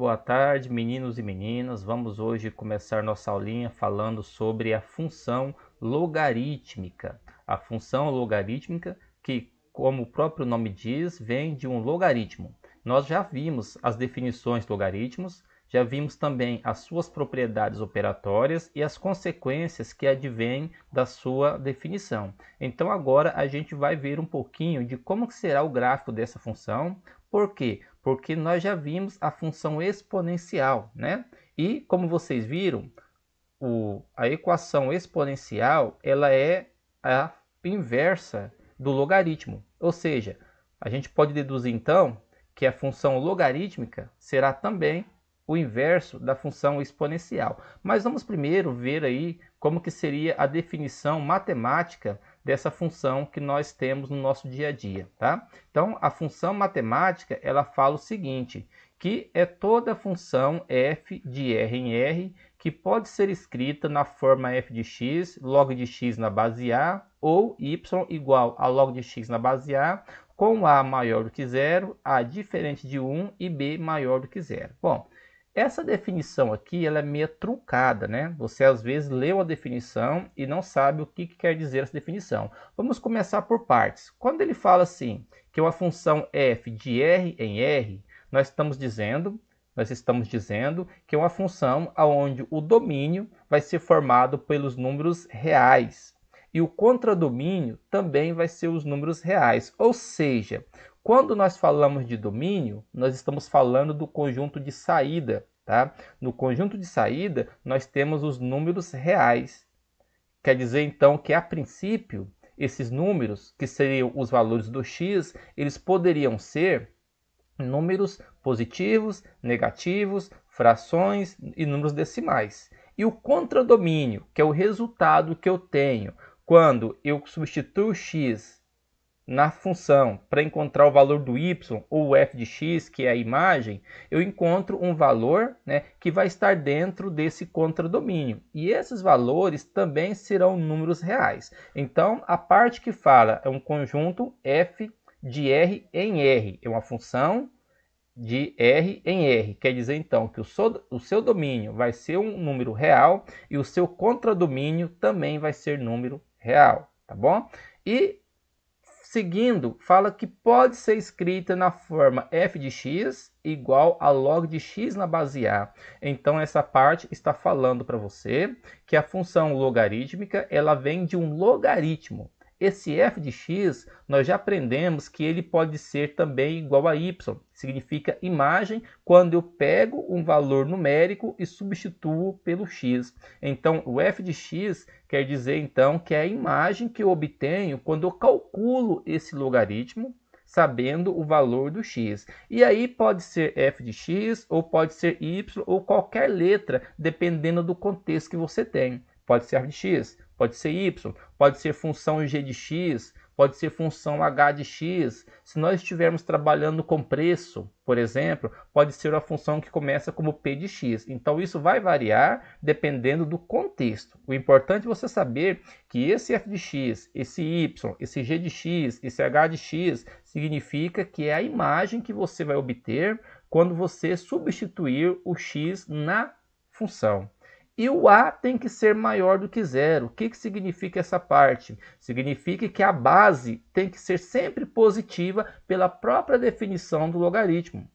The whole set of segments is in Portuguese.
Boa tarde, meninos e meninas. Vamos hoje começar nossa aulinha falando sobre a função logarítmica. A função logarítmica que, como o próprio nome diz, vem de um logaritmo. Nós já vimos as definições de logaritmos, já vimos também as suas propriedades operatórias e as consequências que advêm da sua definição. Então agora a gente vai ver um pouquinho de como será o gráfico dessa função. Por quê? Porque nós já vimos a função exponencial, né? E como vocês viram, a equação exponencial ela é a inversa do logaritmo. Ou seja, a gente pode deduzir então que a função logarítmica será também o inverso da função exponencial. Mas vamos primeiro ver aí como que seria a definição matemática dessa função que nós temos no nosso dia a dia, tá? Então, a função matemática, ela fala o seguinte, que é toda função f de r em r que pode ser escrita na forma f de x, log de x na base a, ou y igual a log de x na base a, com a maior do que zero, a diferente de 1 e b maior do que zero. Bom, essa definição aqui ela é meio truncada, né? Você às vezes leu a definição e não sabe o que quer dizer essa definição. Vamos começar por partes. Quando ele fala assim, que uma função f de r em r, nós estamos dizendo que é uma função onde o domínio vai ser formado pelos números reais. E o contradomínio também vai ser os números reais. Ou seja, quando nós falamos de domínio, nós estamos falando do conjunto de saída, tá? No conjunto de saída, nós temos os números reais. Quer dizer, então, que a princípio, esses números, que seriam os valores do x, eles poderiam ser números positivos, negativos, frações e números decimais. E o contradomínio, que é o resultado que eu tenho quando eu substituo x na função para encontrar o valor do y ou o f de x, que é a imagem, eu encontro um valor, né, que vai estar dentro desse contradomínio. E esses valores também serão números reais. Então, a parte que fala é um conjunto f de r em r. É uma função de r em r. Quer dizer, então, que o seu domínio vai ser um número real e o seu contradomínio também vai ser número real, tá bom? E seguindo, fala que pode ser escrita na forma f de x igual a log de x na base a. Então, essa parte está falando para você que a função logarítmica ela vem de um logaritmo. Esse f de x, nós já aprendemos que ele pode ser também igual a y. Significa imagem quando eu pego um valor numérico e substituo pelo x. Então, o f de x quer dizer, então, que é a imagem que eu obtenho quando eu calculo esse logaritmo, sabendo o valor do x. E aí pode ser f de x, ou pode ser y, ou qualquer letra, dependendo do contexto que você tem. Pode ser f de x, pode ser y, pode ser função g de x, pode ser função h de x. Se nós estivermos trabalhando com preço, por exemplo, pode ser uma função que começa como p de x. Então isso vai variar dependendo do contexto. O importante é você saber que esse f de x, esse y, esse g de x, esse h de x, significa que é a imagem que você vai obter quando você substituir o x na função. E o a tem que ser maior do que zero. O que significa essa parte? Significa que a base tem que ser sempre positiva pela própria definição do logaritmo.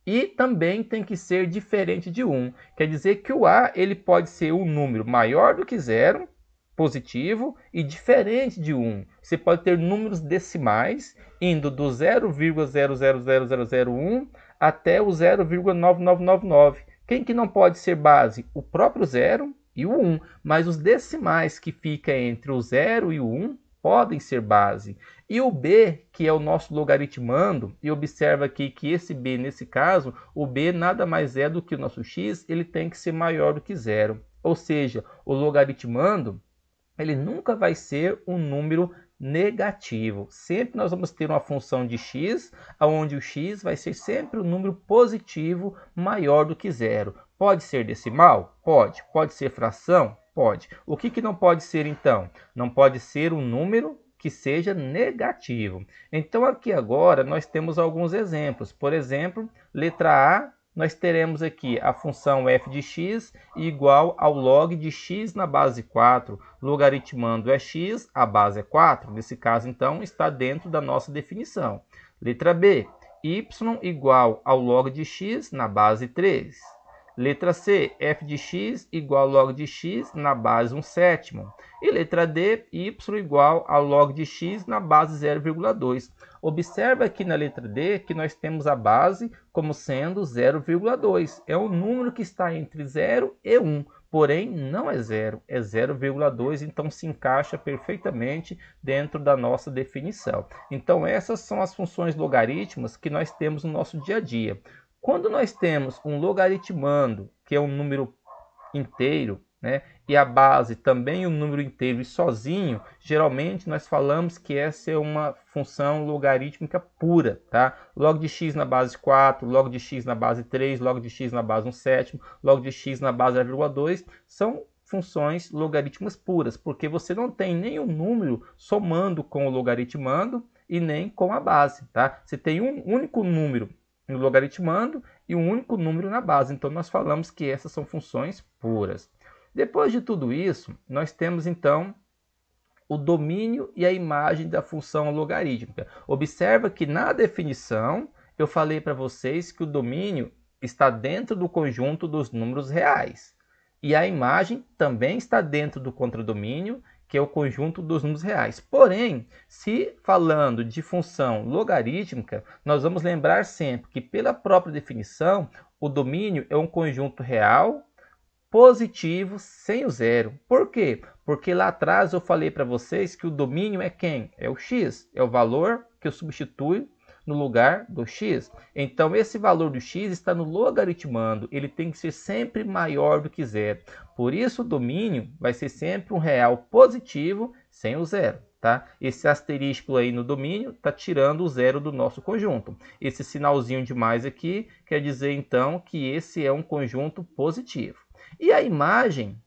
E também tem que ser diferente de 1. Quer dizer que o a ele pode ser um número maior do que zero, positivo, e diferente de 1. Você pode ter números decimais indo do 0,000001 até o 0,9999. Quem que não pode ser base? O próprio 0 e o 1, mas os decimais que ficam entre o 0 e o 1 podem ser base. E o b, que é o nosso logaritmando, e observa aqui que esse b, nesse caso, o b nada mais é do que o nosso x, ele tem que ser maior do que 0. Ou seja, o logaritmando, ele nunca vai ser um número negativo. Sempre nós vamos ter uma função de x, onde o x vai ser sempre um número positivo maior do que zero. Pode ser decimal? Pode. Pode ser fração? Pode. O que não pode ser, então? Não pode ser um número que seja negativo. Então, aqui agora, nós temos alguns exemplos. Por exemplo, letra A nós teremos aqui a função f de x igual ao log de x na base 4, logaritmando é x, a base é 4. Nesse caso, então, está dentro da nossa definição. Letra B, y igual ao log de x na base 3. Letra C, f de x igual ao log de x na base 1/7. E letra D, y igual ao log de x na base 0,2. Observa aqui na letra D que nós temos a base como sendo 0,2. É um número que está entre 0 e 1, porém não é 0, é 0,2, então se encaixa perfeitamente dentro da nossa definição. Então essas são as funções logarítmicas que nós temos no nosso dia a dia. Quando nós temos um logaritmando, que é um número inteiro, né, e a base também um número inteiro e sozinho, geralmente nós falamos que essa é uma função logarítmica pura, tá? Log de x na base 4, log de x na base 3, log de x na base 1/7, log de x na base 0,2 são funções logarítmicas puras, porque você não tem nenhum número somando com o logaritmando e nem com a base, tá? Você tem um único número no logaritmando e um único número na base. Então, nós falamos que essas são funções puras. Depois de tudo isso, nós temos, então, o domínio e a imagem da função logarítmica. Observa que na definição, eu falei para vocês que o domínio está dentro do conjunto dos números reais. E a imagem também está dentro do contradomínio, que é o conjunto dos números reais. Porém, se falando de função logarítmica, nós vamos lembrar sempre que, pela própria definição, o domínio é um conjunto real positivo sem o zero. Por quê? Porque lá atrás eu falei para vocês que o domínio é quem? É o x, é o valor que eu substituo no lugar do x. Então, esse valor do x está no logaritmando, ele tem que ser sempre maior do que zero. Por isso, o domínio vai ser sempre um real positivo sem o zero. Tá? Esse asterisco aí no domínio está tirando o zero do nosso conjunto. Esse sinalzinho de mais aqui quer dizer, então, que esse é um conjunto positivo. E a imagem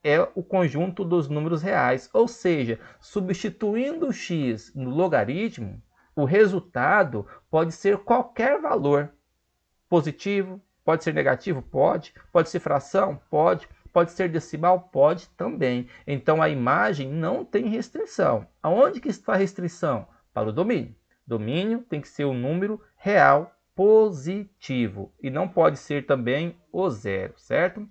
é o conjunto dos números reais, ou seja, substituindo o x no logaritmo, o resultado pode ser qualquer valor. Positivo, pode ser negativo? Pode. Pode ser fração? Pode. Pode ser decimal? Pode também. Então a imagem não tem restrição. Aonde que está a restrição? Para o domínio. Domínio tem que ser um número real positivo e não pode ser também o zero, certo?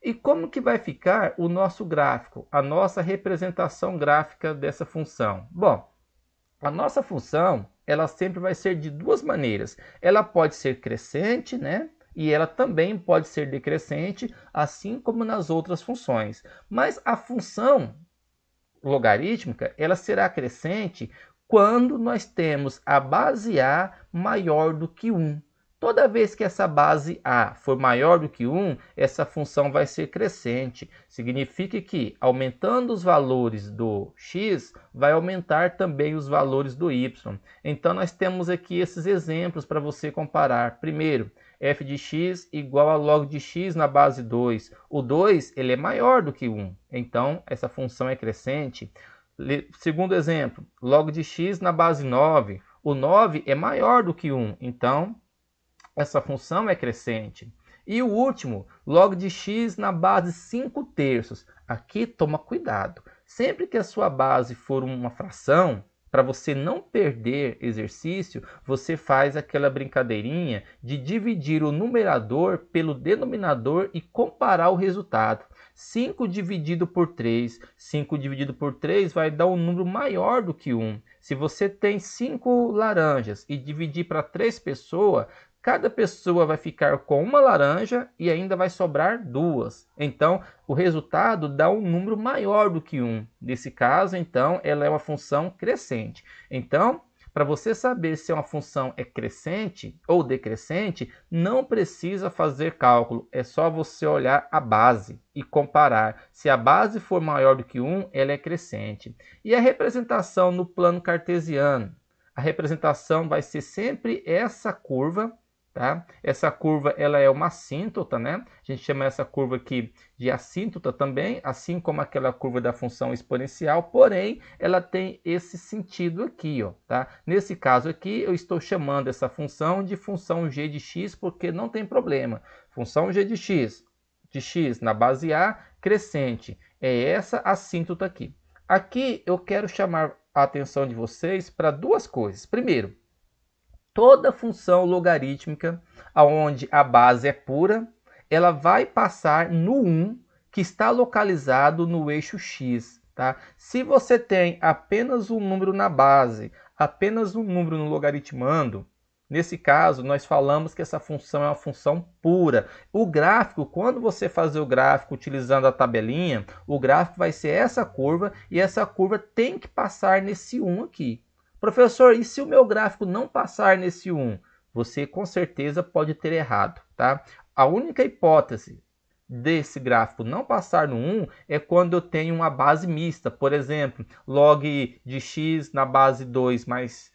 E como que vai ficar o nosso gráfico, a nossa representação gráfica dessa função? Bom, a nossa função, ela sempre vai ser de duas maneiras. Ela pode ser crescente, né? E ela também pode ser decrescente, assim como nas outras funções. Mas a função logarítmica, ela será crescente quando nós temos a base A maior do que 1. Toda vez que essa base A for maior do que 1, essa função vai ser crescente. Significa que, aumentando os valores do x, vai aumentar também os valores do y. Então, nós temos aqui esses exemplos para você comparar. Primeiro, f de x igual a log de x na base 2. O 2 ele é maior do que 1, então essa função é crescente. Segundo exemplo, log de x na base 9. O 9 é maior do que 1, então essa função é crescente. E o último, log de x na base 5/3. Aqui toma cuidado. Sempre que a sua base for uma fração, para você não perder exercício, você faz aquela brincadeirinha de dividir o numerador pelo denominador e comparar o resultado. 5 dividido por 3. 5 dividido por 3 vai dar um número maior do que 1. Se você tem 5 laranjas e dividir para 3 pessoas, cada pessoa vai ficar com uma laranja e ainda vai sobrar 2. Então, o resultado dá um número maior do que 1. Nesse caso, então, ela é uma função crescente. Então, para você saber se uma função é crescente ou decrescente, não precisa fazer cálculo. É só você olhar a base e comparar. Se a base for maior do que 1, ela é crescente. E a representação no plano cartesiano? A representação vai ser sempre essa curva tá? Essa curva ela é uma assíntota, né? A gente chama essa curva aqui de assíntota também, assim como aquela curva da função exponencial, porém ela tem esse sentido aqui, ó, tá? Nesse caso aqui eu estou chamando essa função de função g de x porque não tem problema. Função g de x na base a crescente, é essa assíntota aqui. Aqui eu quero chamar a atenção de vocês para duas coisas. Primeiro, toda função logarítmica onde a base é pura, ela vai passar no 1, que está localizado no eixo x. Tá? Se você tem apenas um número na base, apenas um número no logaritmando, nesse caso nós falamos que essa função é uma função pura. O gráfico, quando você fazer o gráfico utilizando a tabelinha, o gráfico vai ser essa curva e essa curva tem que passar nesse 1 aqui. Professor, e se o meu gráfico não passar nesse 1? Você com certeza pode ter errado, tá? A única hipótese desse gráfico não passar no 1 é quando eu tenho uma base mista. Por exemplo, log de x na base 2 mais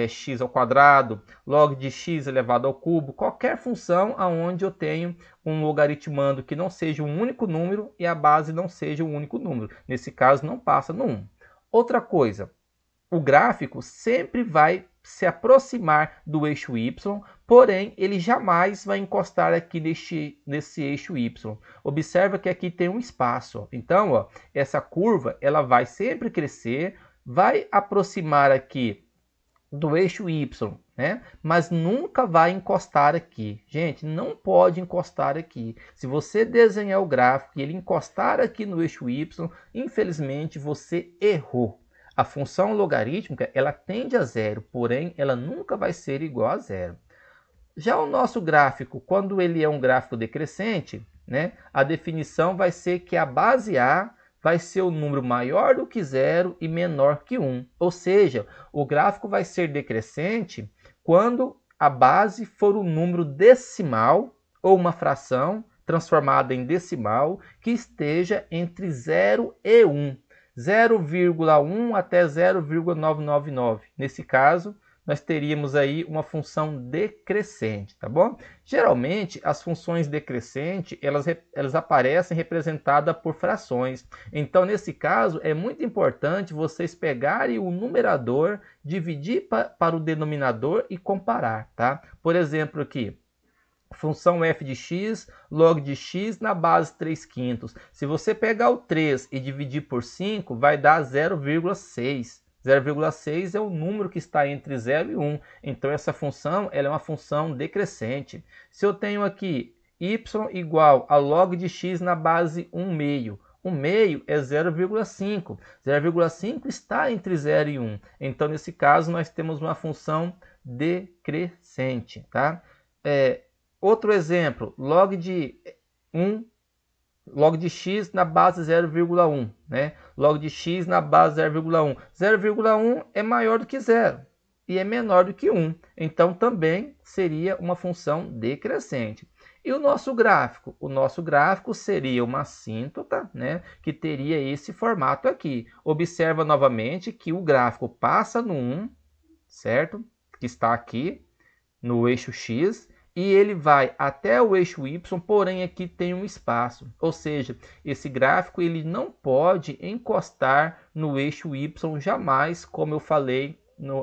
x ao quadrado, log de x elevado ao cubo, qualquer função onde eu tenho um logaritmando que não seja um único número e a base não seja um único número. Nesse caso, não passa no 1. Outra coisa, o gráfico sempre vai se aproximar do eixo y, porém ele jamais vai encostar aqui nesse eixo y. Observa que aqui tem um espaço. Então, ó, essa curva ela vai sempre crescer, vai aproximar aqui do eixo y, né? Mas nunca vai encostar aqui. Gente, não pode encostar aqui. Se você desenhar o gráfico e ele encostar aqui no eixo y, infelizmente você errou. A função logarítmica ela tende a zero, porém ela nunca vai ser igual a zero. Já o nosso gráfico, quando ele é um gráfico decrescente, né, a definição vai ser que a base A vai ser o número maior do que zero e menor que 1. Ou seja, o gráfico vai ser decrescente quando a base for um número decimal ou uma fração transformada em decimal que esteja entre 0 e 1. 0,1 até 0,999. Nesse caso, nós teríamos aí uma função decrescente, tá bom? Geralmente, as funções decrescentes, elas aparecem representadas por frações. Então, nesse caso, é muito importante vocês pegarem o numerador, dividir para o denominador e comparar, tá? Por exemplo, aqui, função f de x, log de x na base 3/5. Se você pegar o 3 e dividir por 5, vai dar 0,6. 0,6 é o número que está entre 0 e 1. Então, essa função ela é uma função decrescente. Se eu tenho aqui y igual a log de x na base 1/2. 1/2 é 0,5. 0,5 está entre 0 e 1. Então, nesse caso, nós temos uma função decrescente, tá? Outro exemplo, log de x na base 0,1, né? Log de x na base 0,1. 0,1 é maior do que 0 e é menor do que 1. Então, também seria uma função decrescente. E o nosso gráfico? O nosso gráfico seria uma assíntota, né? Que teria esse formato aqui. Observa novamente que o gráfico passa no 1, certo? Que está aqui no eixo x. E ele vai até o eixo y, porém aqui tem um espaço. Ou seja, esse gráfico ele não pode encostar no eixo y jamais, como eu falei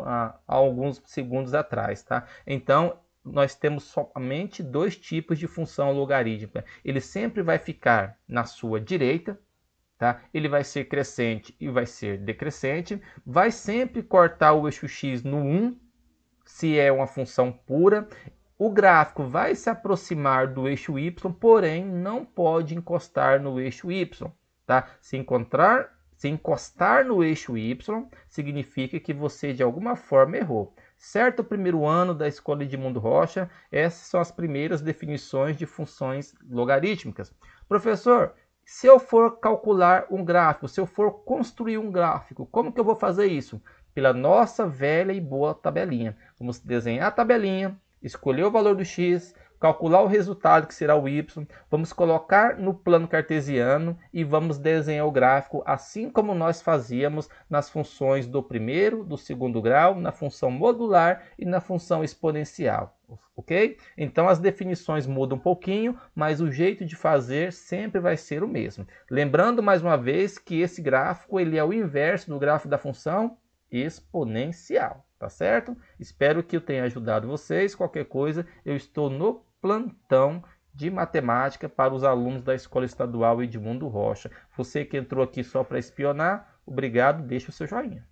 há alguns segundos atrás. Tá? Então, nós temos somente dois tipos de função logarítmica. Ele sempre vai ficar na sua direita. Tá? Ele vai ser crescente e vai ser decrescente. Vai sempre cortar o eixo x no 1, se é uma função pura. O gráfico vai se aproximar do eixo y, porém não pode encostar no eixo y. Tá? Se encostar no eixo y, significa que você de alguma forma errou. Certo, primeiro ano da Escola de Edmundo Rocha, essas são as primeiras definições de funções logarítmicas. Professor, se eu for calcular um gráfico, se eu for construir um gráfico, como que eu vou fazer isso? Pela nossa velha e boa tabelinha. Vamos desenhar a tabelinha, escolher o valor do x, calcular o resultado que será o y, vamos colocar no plano cartesiano e vamos desenhar o gráfico assim como nós fazíamos nas funções do primeiro, do segundo grau, na função modular e na função exponencial. Ok? Então as definições mudam um pouquinho, mas o jeito de fazer sempre vai ser o mesmo. Lembrando mais uma vez que esse gráfico ele é o inverso do gráfico da função exponencial, tá certo? Espero que eu tenha ajudado vocês. Qualquer coisa, eu estou no plantão de matemática para os alunos da Escola Estadual Edmundo Rocha. Você que entrou aqui só para espionar, obrigado, deixa o seu joinha.